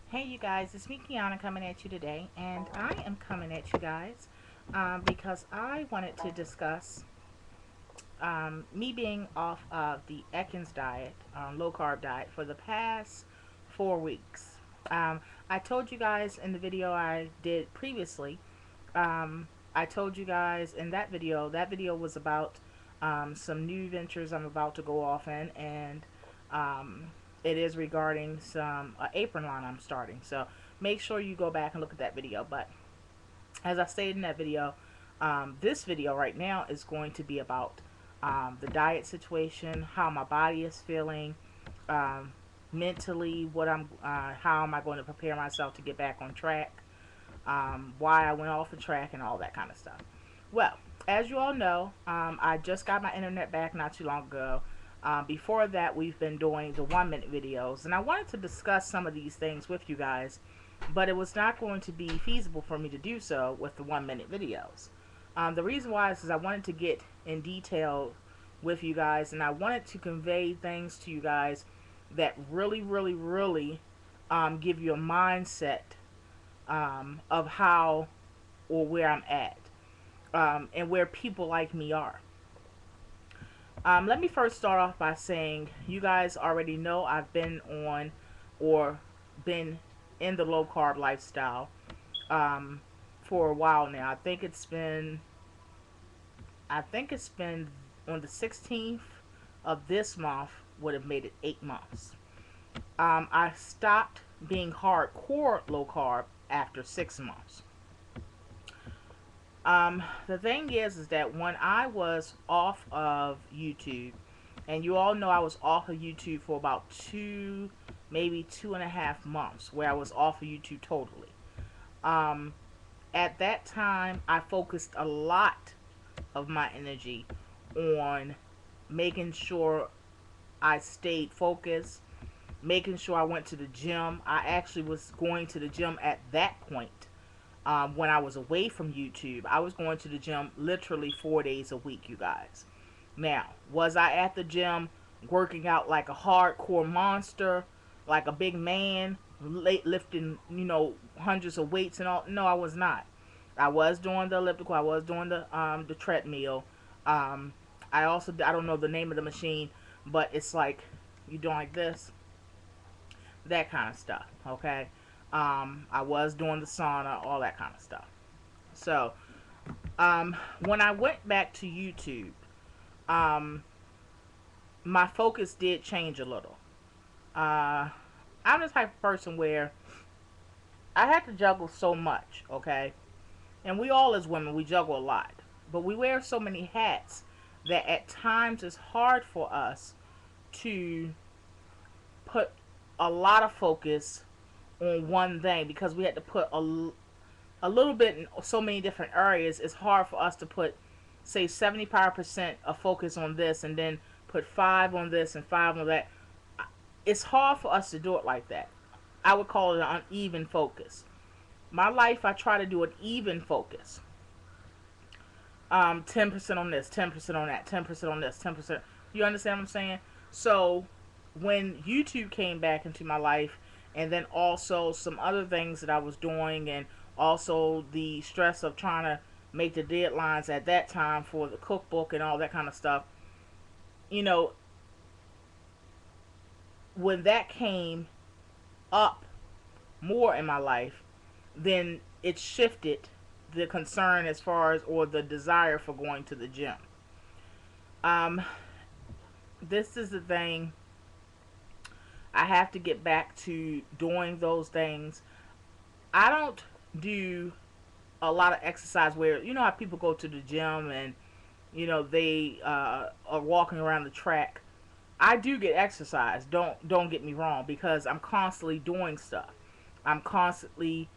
Hey you guys, it's me Kianna coming at you today, and I am coming at you guys because I wanted to discuss me being off of the Atkins diet, low carb diet, for the past 4 weeks. Um, I told you guys in the video I did previously, I told you guys in that video was about some new ventures I'm about to go off in, and um, it is regarding some apron line I'm starting. So make sure you go back and look at that video. But as I stated in that video, this video right now is going to be about the diet situation, how my body is feeling, um, mentally, how am I going to prepare myself to get back on track, why I went off the track, and all that kind of stuff. Well, as you all know, I just got my internet back not too long ago. Before that, we've been doing the 1 minute videos, and I wanted to discuss some of these things with you guys, but it was not going to be feasible for me to do so with the 1 minute videos. The reason why is I wanted to get in detail with you guys, and I wanted to convey things to you guys that really give you a mindset of how or where I'm at, and where people like me are. Let me first start off by saying you guys already know I've been on or been in the low carb lifestyle for a while now. I think it's been on the 16th of this month would have made it 8 months. I stopped being hardcore low carb after 6 months. The thing is that when I was off of YouTube, and you all know I was off of YouTube for about maybe 2.5 months, where I was off of YouTube totally. Um, at that time, I focused a lot of my energy on making sure I stayed focused, making sure I went to the gym. I actually was going to the gym at that point. When I was away from YouTube, I was going to the gym literally 4 days a week, you guys. Now, was I at the gym working out like a hardcore monster, like a big man, lifting, hundreds of weights and all? No, I was not. I was doing the elliptical. I was doing the treadmill. Um, I don't know the name of the machine, but it's like you doing like this, that kind of stuff. Okay. I was doing the sauna, all that kind of stuff. So, when I went back to YouTube, um, my focus did change a little. Uh, I'm the type of person where I had to juggle so much, okay? And we all as women, we juggle a lot. But we wear so many hats that at times it's hard for us to put a lot of focus on one thing, because we had to put a little bit in so many different areas. It's hard for us to put, say, 75% of focus on this and then put 5 on this and 5 on that. It's hard for us to do it like that. I would call it an uneven focus. My life, I try to do an even focus. 10% on this, 10% on that, 10% on this, 10%. You understand what I'm saying? So when YouTube came back into my life, and then also some other things that I was doing, and also the stress of trying to make the deadlines at that time for the cookbook and all that kind of stuff, you know, when that came up more in my life, then it shifted the concern as far as, or the desire for going to the gym. Um, this is the thing. I have to get back to doing those things. I don't do a lot of exercise where, you know how people go to the gym and, they are walking around the track. I do get exercise. Don't get me wrong, because I'm constantly doing stuff. I'm constantly,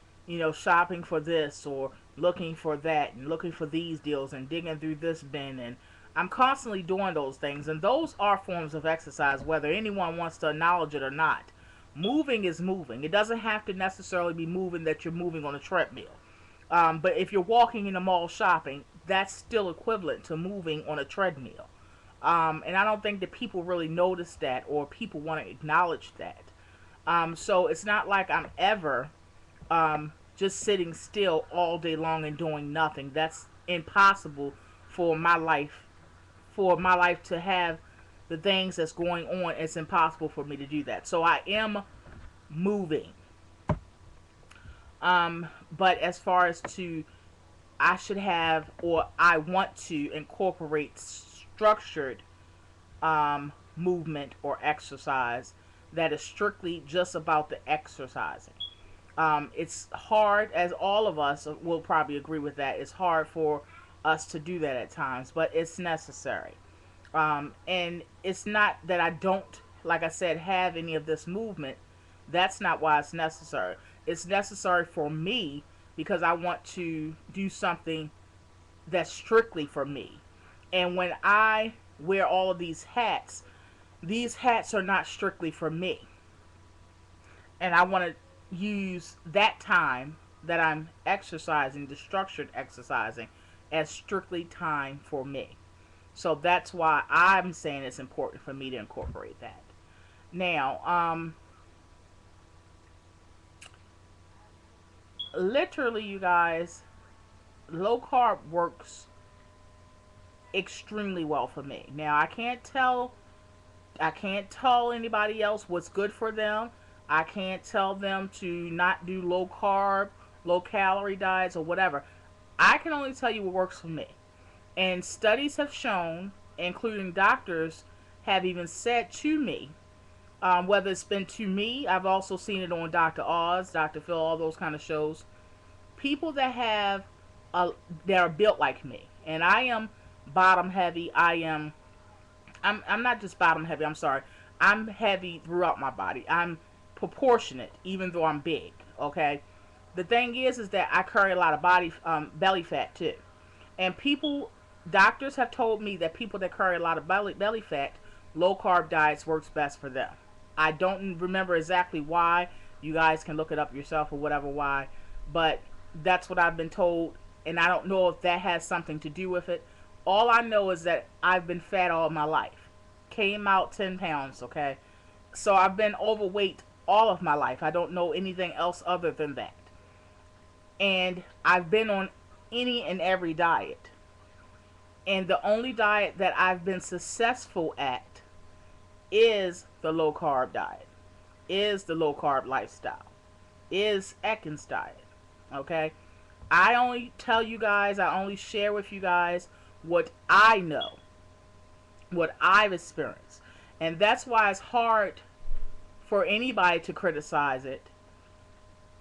shopping for this or looking for that and looking for these deals and digging through this bin, and I'm constantly doing those things, and those are forms of exercise, whether anyone wants to acknowledge it or not. Moving is moving. It doesn't have to necessarily be moving that you're moving on a treadmill. But if you're walking in the mall shopping, that's still equivalent to moving on a treadmill. And I don't think that people really notice that, or people want to acknowledge that. So it's not like I'm ever just sitting still all day long and doing nothing. That's impossible for my life. For my life to have the things that's going on, it's impossible for me to do that. So I am moving. But as far as to, I should have, or I want to incorporate structured movement or exercise that is strictly just about the exercising. It's hard, as all of us will probably agree with that. It's hard for us to do that at times, but it's necessary. And it's not that I don't, like I said, have any of this movement. That's not why it's necessary. It's necessary for me because I want to do something that's strictly for me. And when I wear all of these hats are not strictly for me. And I want to use that time that I'm exercising, the structured exercising, as strictly time for me. So that's why I'm saying it's important for me to incorporate that. Now, literally, you guys, low carb works extremely well for me. Now, I can't tell anybody else what's good for them. I can't tell them to not do low carb, low calorie diets or whatever. I can only tell you what works for me. And studies have shown, including doctors have even said to me, whether it's been to me, I've also seen it on Dr. Oz, Dr. Phil, all those kind of shows. People that have, that are built like me, and I am bottom heavy. I'm not just bottom heavy. I'm sorry. I'm heavy throughout my body. I'm proportionate, even though I'm big. Okay. The thing is that I carry a lot of belly fat too, and doctors have told me that people that carry a lot of belly fat, low carb diets works best for them. I don't remember exactly why. You guys can look it up yourself or whatever why, but that's what I've been told, and I don't know if that has something to do with it. All I know is that I've been fat all my life. Came out 10 pounds, okay? So I've been overweight all of my life. I don't know anything else other than that. And I've been on any and every diet. And the only diet that I've been successful at is the low carb diet, is the low carb lifestyle, is Atkins diet, okay? I only tell you guys, I only share with you guys what I know, what I've experienced. And that's why it's hard for anybody to criticize it,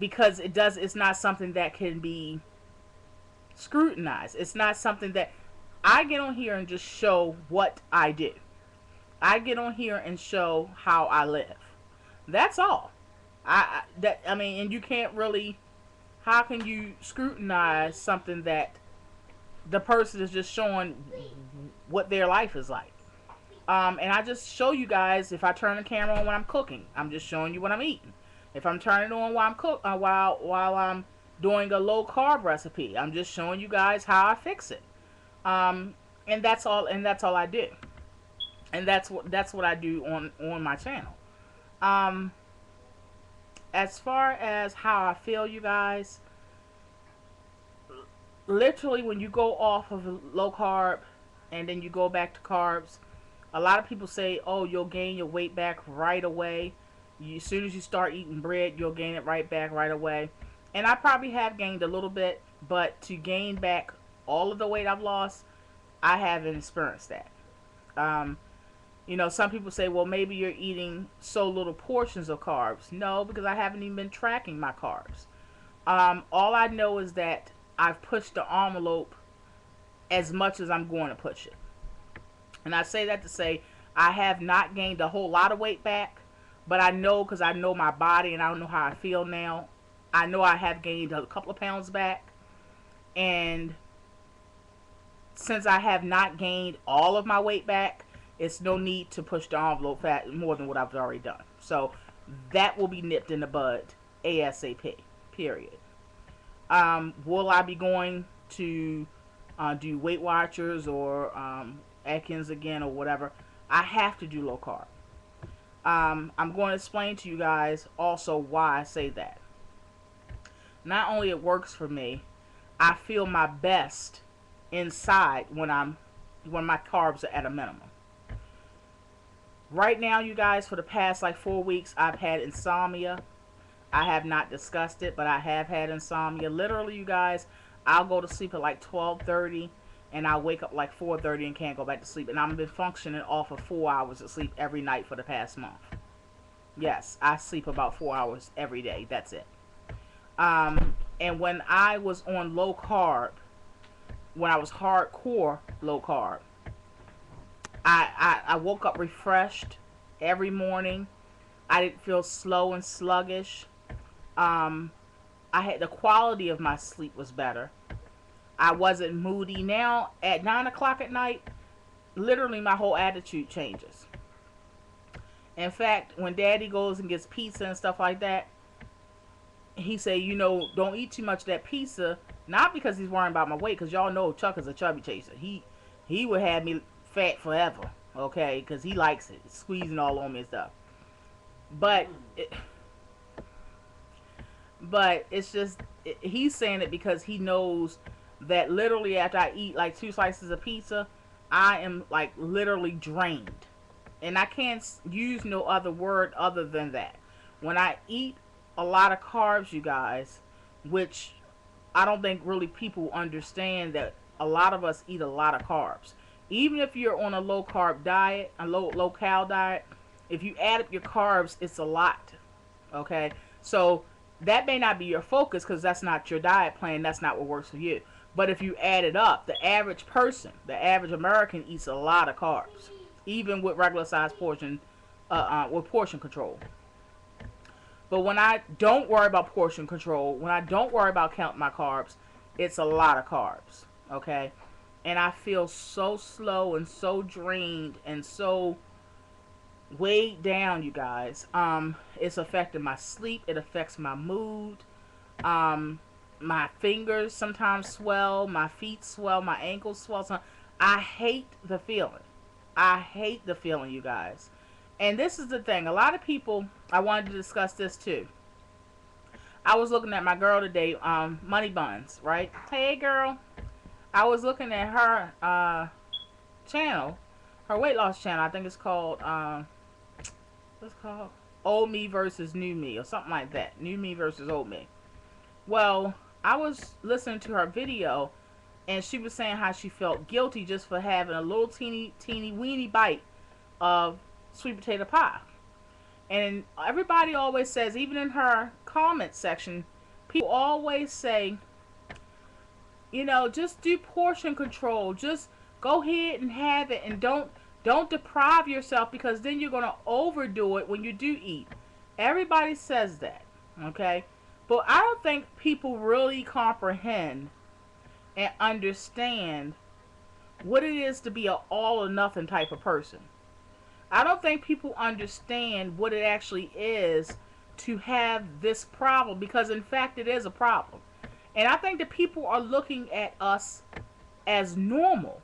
because it's not something that can be scrutinized. It's not something that I get on here and just show what I do. I get on here and show how I live. That's all. I mean, and you can't really, how can you scrutinize something that the person is just showing what their life is like? And I just show you guys, if I turn the camera on when I'm cooking, I'm just showing you what I'm eating. If I'm turning it on while while I'm doing a low carb recipe, I'm just showing you guys how I fix it. And that's all. And that's all I do. And that's what I do on my channel. As far as how I feel, you guys, literally when you go off of low carb and then you go back to carbs, a lot of people say, oh, you'll gain your weight back right away. As soon as you start eating bread, you'll gain it right back right away. And I probably have gained a little bit, but to gain back all of the weight I've lost, I haven't experienced that. Some people say, well, maybe you're eating so little portions of carbs. No, because I haven't even been tracking my carbs. All I know is that I've pushed the envelope as much as I'm going to push it. And I say that to say I have not gained a whole lot of weight back, but I know, because I know my body and I know how I feel now, I know I have gained a couple of pounds back. And since I have not gained all of my weight back, it's no need to push the envelope fat more than what I've already done. So that will be nipped in the bud ASAP, period. Will I be going to do Weight Watchers or Atkins again or whatever? I have to do low carb. I'm going to explain to you guys also why I say that. Not only it works for me, I feel my best inside when my carbs are at a minimum. Right now, you guys, for the past like 4 weeks, I've had insomnia. I have not discussed it, but I have had insomnia. Literally, you guys, I'll go to sleep at like 12:30, and I'll wake up like 4:30 and can't go back to sleep. And I've been functioning off of 4 hours of sleep every night for the past month. Yes, I sleep about 4 hours every day. That's it. And when I was on low carb, when I was hardcore low carb, I woke up refreshed every morning. I didn't feel slow and sluggish. Um, I had the quality of my sleep was better. I wasn't moody. Now at 9 o'clock at night, literally my whole attitude changes. In fact, when Daddy goes and gets pizza and stuff like that, he say, you know, don't eat too much of that pizza. Not because he's worrying about my weight, because y'all know Chuck is a chubby chaser. He would have me fat forever, okay? Because he likes it, squeezing all on me and stuff. But but it's just he's saying it because he knows that literally after I eat like 2 slices of pizza, I am like literally drained, and I can't use no other word other than that. When I eat a lot of carbs, you guys, which I don't think really people understand that a lot of us eat a lot of carbs. Even if you're on a low carb diet, a low cal diet, if you add up your carbs, it's a lot. Okay, so that may not be your focus because that's not your diet plan. That's not what works for you. But if you add it up, the average person, the average American, eats a lot of carbs, even with regular size portion, with portion control. But when I don't worry about portion control, when I don't worry about counting my carbs, it's a lot of carbs. Okay, and I feel so slow and so drained and so weighed down, you guys. It's affecting my sleep. It affects my mood. My fingers sometimes swell. My feet swell. My ankles swell. I hate the feeling. I hate the feeling, you guys. And this is the thing. A lot of people, I wanted to discuss this too. I was looking at my girl today, Money Buns, right? Hey, girl. I was looking at her channel, her weight loss channel. I think it's called, what's it called? Old Me versus New Me or something like that. New Me versus Old Me. Well, I was listening to her video, and she was saying how she felt guilty just for having a little teeny weeny bite of sweet potato pie. And everybody always says, even in her comment section, people always say, you know, just do portion control. Just go ahead and have it, and don't deprive yourself, because then you're going to overdo it when you do eat. Everybody says that, okay? But I don't think people really comprehend and understand what it is to be an all or nothing type of person. I don't think people understand what it actually is to have this problem, because in fact it is a problem. And I think that people are looking at us as normal.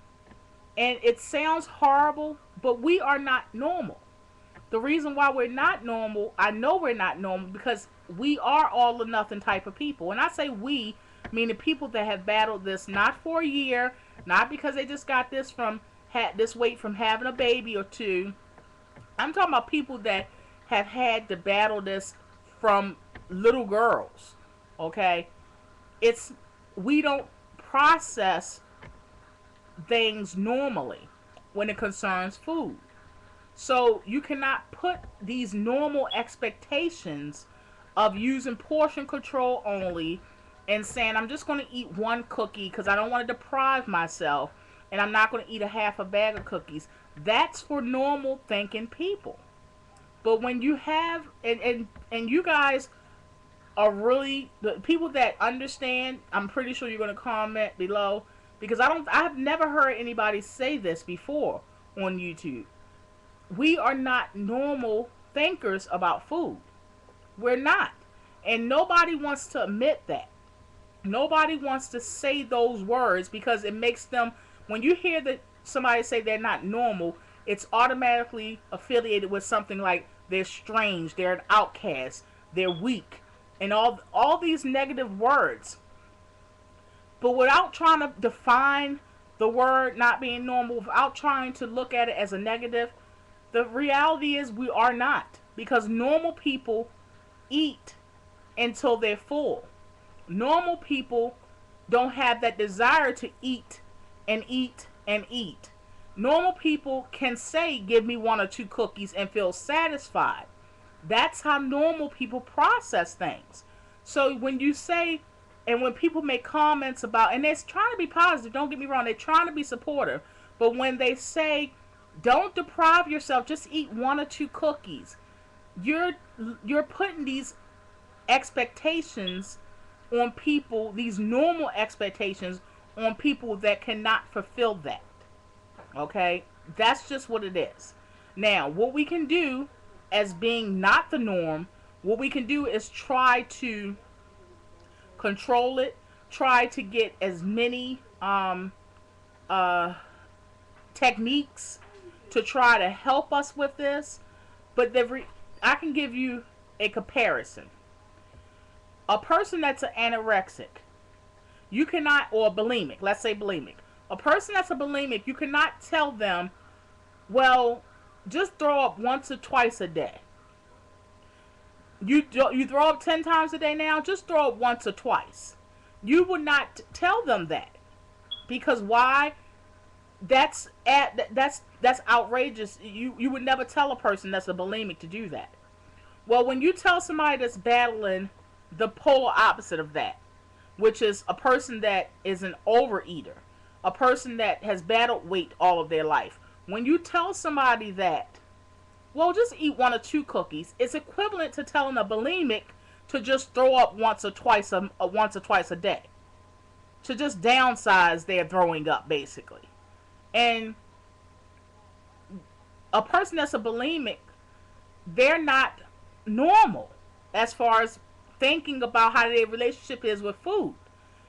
And it sounds horrible, but we are not normal. The reason why we're not normal, I know we're not normal, because we are all or nothing type of people. And I say we, meaning people that have battled this not for a year, not because they just got this had this weight from having a baby or two. I'm talking about people that have had to battle this from little girls. Okay? We don't process things normally when it concerns food. So you cannot put these normal expectations of using portion control only and saying, I'm just going to eat one cookie because I don't want to deprive myself, and I'm not going to eat a half a bag of cookies. That's for normal thinking people. But when you have, and you guys are really, the people that understand, I'm pretty sure you're going to comment below, because I've never heard anybody say this before on YouTube. We are not normal thinkers about food. We're not. And nobody wants to admit that. Nobody wants to say those words, because it makes them, when you hear that somebody say they're not normal, it's automatically affiliated with something like they're strange, they're an outcast, they're weak, and all these negative words. But without trying to define the word not being normal, without trying to look at it as a negative, the reality is we are not. Because normal people eat until they're full. Normal people don't have that desire to eat and eat and eat. Normal people can say, give me one or two cookies and feel satisfied. That's how normal people process things. So when you say, and when people make comments about, and they're trying to be positive, don't get me wrong, they're trying to be supportive, but when they say, don't deprive yourself, just eat one or two cookies, you're putting these expectations on people, these normal expectations on people that cannot fulfill that. Okay? That's just what it is. Now, what we can do as being not the norm, what we can do is try to control it, try to get as many uh, techniques to try to help us with this. But I can give you a comparison. A person that's an anorexic, you cannot, or bulimic, let's say bulimic. A person that's a bulimic, you cannot tell them, well, just throw up once or twice a day. You throw up 10 times a day now, just throw up once or twice. You would not tell them that. Because why? That's outrageous. You would never tell a person that's a bulimic to do that. Well, when you tell somebody that's battling the polar opposite of that, which is a person that is an overeater, a person that has battled weight all of their life, when you tell somebody that, well, just eat one or two cookies, it's equivalent to telling a bulimic to just throw up once or twice a day, to just downsize their throwing up, basically. And a person that's a bulimic, they're not normal as far as thinking about how their relationship is with food.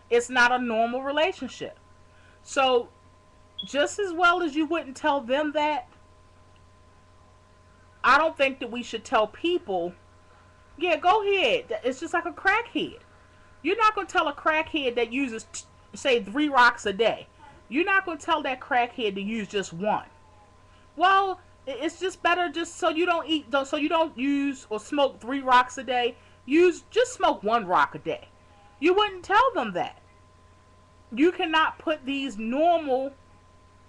It's not a normal relationship. So just as well as you wouldn't tell them that, I don't think that we should tell people, yeah, go ahead. It's just like a crackhead. You're not going to tell a crackhead that uses, say, 3 rocks a day. You're not going to tell that crackhead to use just one. Well, it's just better just so you don't use or smoke 3 rocks a day. Just smoke 1 rock a day. You wouldn't tell them that. You cannot put these normal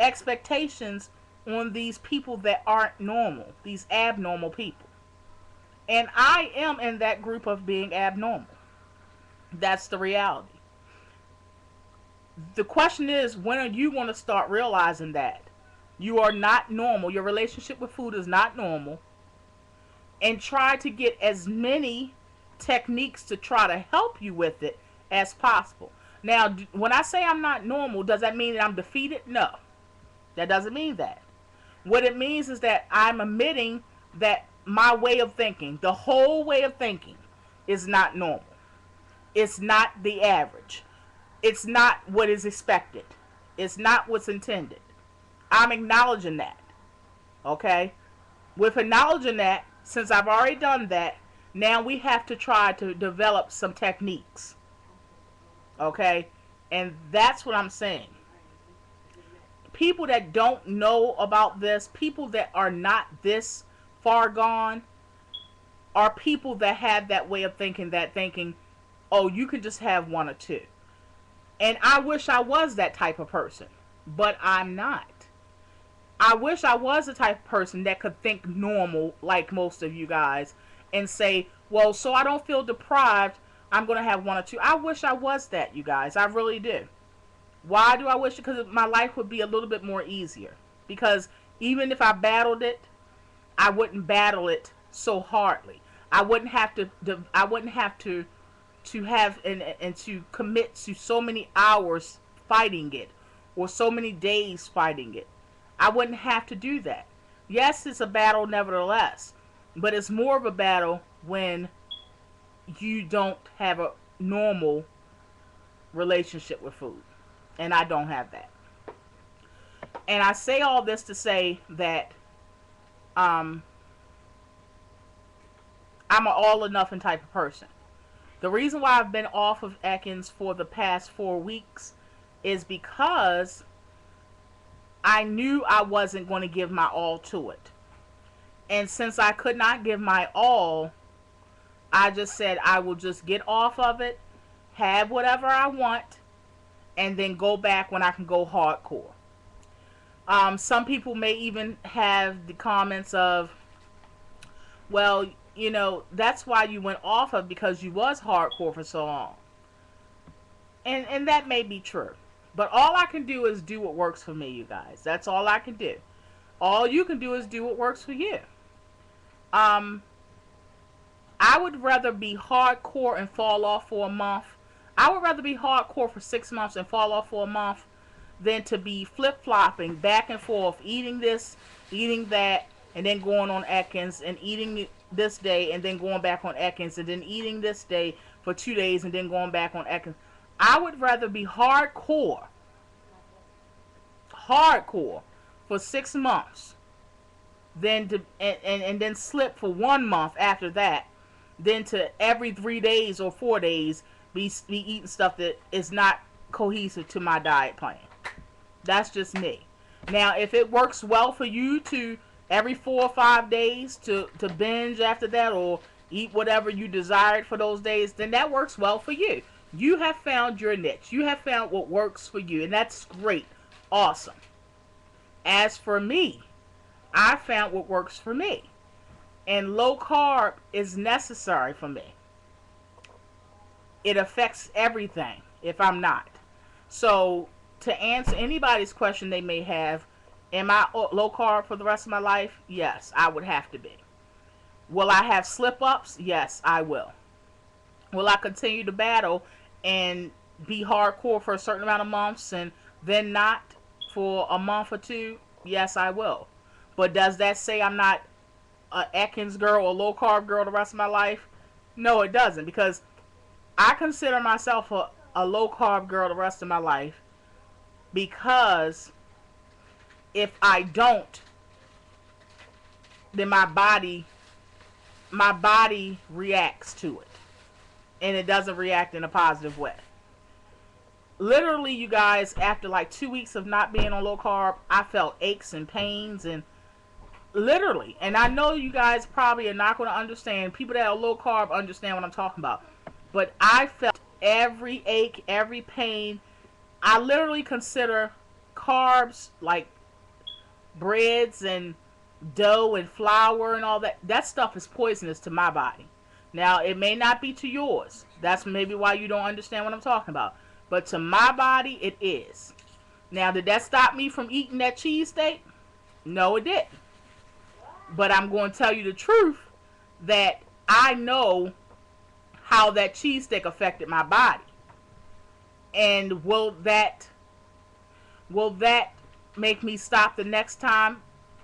expectations on these people that aren't normal, these abnormal people. And I am in that group of being abnormal. That's the reality. The question is, when are you going to start realizing that you are not normal, your relationship with food is not normal, and try to get as many techniques to try to help you with it as possible. Now, when I say I'm not normal, does that mean that I'm defeated? No. That doesn't mean that. What it means is that I'm admitting that my way of thinking, the whole way of thinking, is not normal. It's not the average. It's not what is expected. It's not what's intended. I'm acknowledging that. Okay? With acknowledging that, since I've already done that, now we have to try to develop some techniques. Okay? And that's what I'm saying. People that don't know about this, people that are not this far gone, are people that have that way of thinking, oh, you can just have 1 or 2. And I wish I was that type of person, but I'm not. I wish I was the type of person that could think normal like most of you guys and say, well, so I don't feel deprived, I'm going to have 1 or 2. I wish I was that, you guys. I really do. Why do I wish it? Because my life would be a little bit more easier. Because even if I battled it, I wouldn't battle it so hardly. I wouldn't have to have and to commit to so many hours fighting it or so many days fighting it. I wouldn't have to do that. Yes, it's a battle nevertheless, but it's more of a battle when you don't have a normal relationship with food. And I don't have that. And I say all this to say that I'm an all or nothing type of person. The reason why I've been off of Atkins for the past 4 weeks is because I knew I wasn't going to give my all to it. And since I could not give my all, I just said I will just get off of it, have whatever I want, and then go back when I can go hardcore. Some people may even have the comments of, well, that's why you went off of, because you was hardcore for so long. And that may be true. But all I can do is do what works for me, you guys. That's all I can do. All you can do is do what works for you. Um, I would rather be hardcore and fall off for a month. I would rather be hardcore for 6 months and fall off for a month than to be flip-flopping back and forth, eating this, eating that, and then going on Atkins, and eating this day and then going back on Atkins, and then eating this day for 2 days and then going back on Atkins. I would rather be hardcore for 6 months than to and then slip for 1 month after that, than to every 3 days or 4 days be eating stuff that is not cohesive to my diet plan. That's just me. Now, if it works well for you to every 4 or 5 days to binge after that, or eat whatever you desired for those days, then that works well for you. You have found your niche. You have found what works for you, and that's great. Awesome. As for me, I found what works for me. And low carb is necessary for me. It affects everything if I'm not. So, to answer anybody's question they may have, am I low carb for the rest of my life? Yes, I would have to be. Will I have slip-ups? Yes, I will. Will I continue to battle and be hardcore for a certain amount of months and then not for a month or two? Yes, I will. But does that say I'm not an Atkins girl or low carb girl the rest of my life? No, it doesn't, because I consider myself a low carb girl the rest of my life, because if I don't, then my body reacts to it, and it doesn't react in a positive way. Literally, you guys, after like 2 weeks of not being on low carb, I felt aches and pains, and literally, and I know you guys probably are not going to understand. People that are low carb understand what I'm talking about. But I felt every ache, every pain. I literally consider carbs, like breads and dough and flour and all that. That stuff is poisonous to my body. Now, it may not be to yours. That's maybe why you don't understand what I'm talking about. But to my body, it is. Now, did that stop me from eating that cheesesteak? No, it didn't. But I'm going to tell you the truth, that I know how that cheesesteak affected my body. And will that make me stop the next time?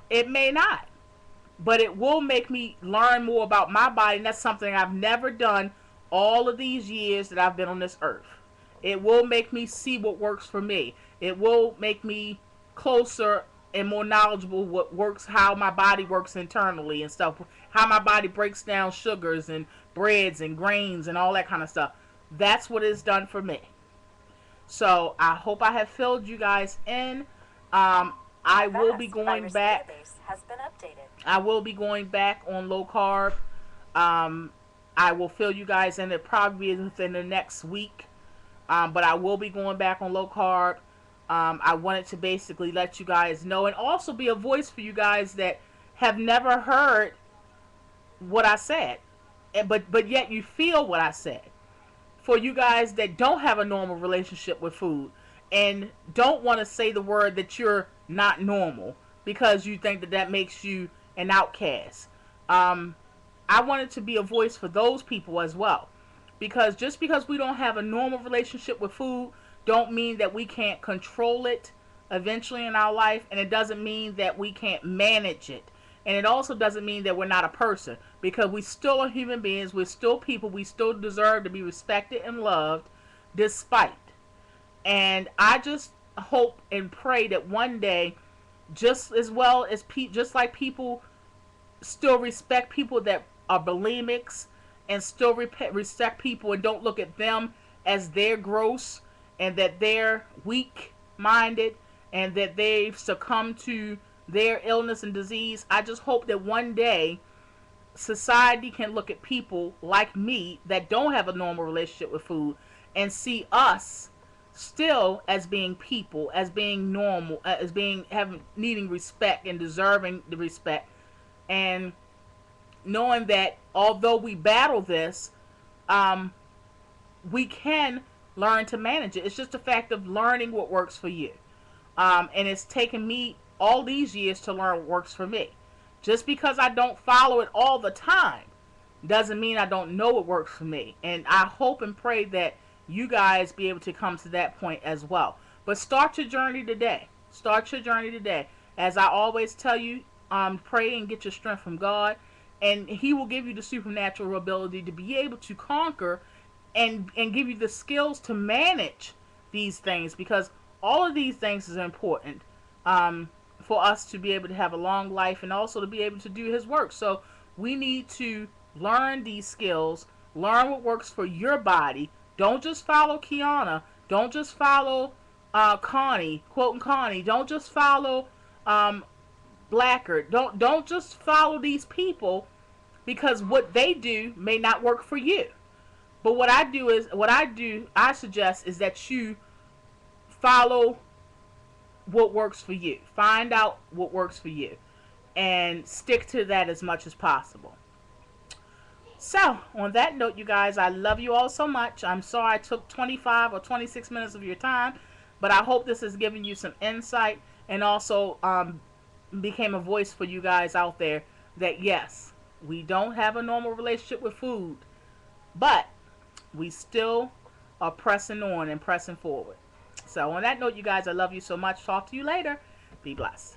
It may not. But it will make me learn more about my body, and that's something I've never done all of these years that I've been on this earth. It will make me see what works for me. It will make me closer and more knowledgeable what works, how my body works internally and stuff, how my body breaks down sugars and breads and grains and all that kind of stuff. That's what it's done for me. So I hope I have filled you guys in. I will be going back. I will be going back on low carb. I will fill you guys in. It probably within the next week. But I will be going back on low carb. I wanted to basically let you guys know, and also be a voice for you guys that have never heard what I said, but yet you feel what I said. For you guys that don't have a normal relationship with food and don't want to say the word that you're not normal because you think that makes you an outcast. I wanted to be a voice for those people as well. Because just because we don't have a normal relationship with food don't mean that we can't control it eventually in our life, and it doesn't mean that we can't manage it. And it also doesn't mean that we're not a person, because we still are human beings, we're still people, we still deserve to be respected and loved despite. And I just hope and pray that one day, just as well as just like people still respect people that are bulimics and still respect people and don't look at them as they're gross and that they're weak minded and that they've succumbed to their illness and disease. I just hope that one day society can look at people like me that don't have a normal relationship with food and see us still as being people, as being normal, as being having needing respect and deserving the respect, and knowing that although we battle this, um, we can learn to manage it. It's just a fact of learning what works for you. And it's taken me all these years to learn what works for me. Just because I don't follow it all the time doesn't mean I don't know what works for me. And I hope and pray that you guys be able to come to that point as well. But start your journey today. Start your journey today. As I always tell you, pray and get your strength from God. And He will give you the supernatural ability to be able to conquer and give you the skills to manage these things, because all of these things is important for us to be able to have a long life and also to be able to do His work. So we need to learn these skills, learn what works for your body. Don't just follow Kianna. Don't just follow Connie, quoting Connie. Don't just follow Blackard. Don't just follow these people, because what they do may not work for you. But I suggest is that you follow what works for you. Find out what works for you and stick to that as much as possible. So, on that note, you guys, I love you all so much. I'm sorry I took 25 or 26 minutes of your time, but I hope this has given you some insight and also became a voice for you guys out there that yes, we don't have a normal relationship with food, but we still are pressing on and pressing forward. So on that note, you guys, I love you so much. Talk to you later. Be blessed.